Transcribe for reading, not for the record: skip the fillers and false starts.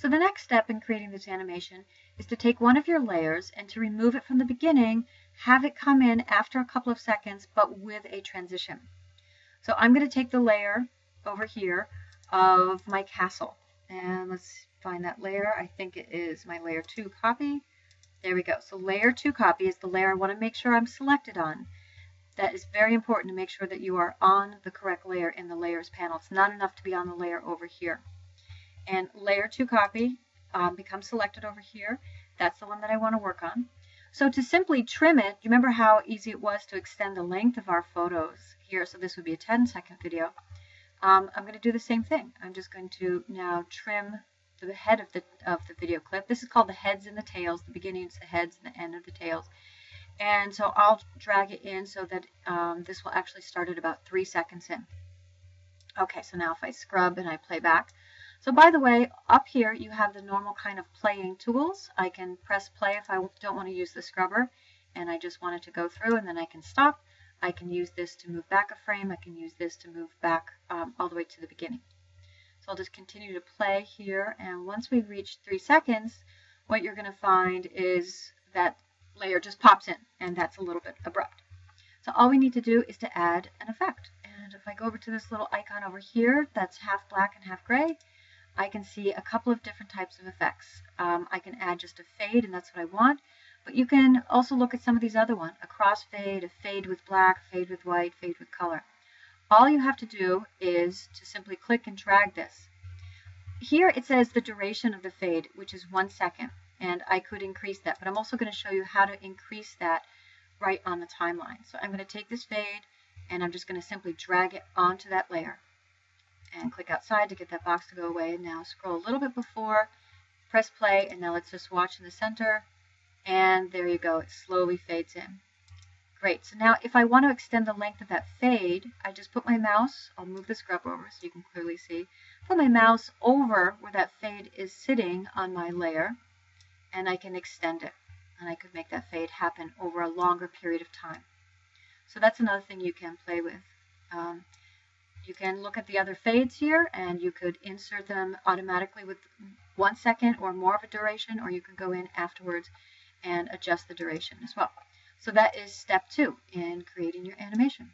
So the next step in creating this animation is to take one of your layers and to remove it from the beginning, have it come in after a couple of seconds, but with a transition. So I'm going to take the layer over here of my castle, and let's find that layer. I think it is my layer 2 copy. There we go. So layer 2 copy is the layer I want to make sure I'm selected on. That is very important to make sure that you are on the correct layer in the layers panel. It's not enough to be on the layer over here. And layer 2 copy becomes selected over here. That's the one that I want to work on. So to simply trim it, you remember how easy it was to extend the length of our photos here? So this would be a 10-second video. I'm going to do the same thing. I'm just going to now trim the head of the video clip. This is called the heads and the tails. The beginning is the heads and the end of the tails. And so I'll drag it in so that this will actually start at about 3 seconds in. Okay, so now if I scrub and I play back. So by the way, up here you have the normal kind of playing tools. I can press play if I don't want to use the scrubber and I just want it to go through, and then I can stop. I can use this to move back a frame. I can use this to move back all the way to the beginning. So I'll just continue to play here, and once we reach 3 seconds, what you're going to find is that layer just pops in, and that's a little bit abrupt. So all we need to do is to add an effect. And if I go over to this little icon over here that's half black and half gray, I can see a couple of different types of effects. I can add just a fade, and that's what I want, but you can also look at some of these other ones, a crossfade, a fade with black, fade with white, fade with color. All you have to do is to simply click and drag this. Here it says the duration of the fade, which is 1 second, and I could increase that, but I'm also going to show you how to increase that right on the timeline. So I'm going to take this fade, and I'm just going to simply drag it onto that layer, and click outside to get that box to go away. And now scroll a little bit before, press play, and now let's just watch in the center, and there you go, it slowly fades in. Great. So now if I want to extend the length of that fade, I just put my mouse, I'll move the scrub over so you can clearly see, put my mouse over where that fade is sitting on my layer, and I can extend it, and I could make that fade happen over a longer period of time. So that's another thing you can play with. You can look at the other fades here, and you could insert them automatically with 1 second or more of a duration, or you can go in afterwards and adjust the duration as well. So that is step 2 in creating your animation.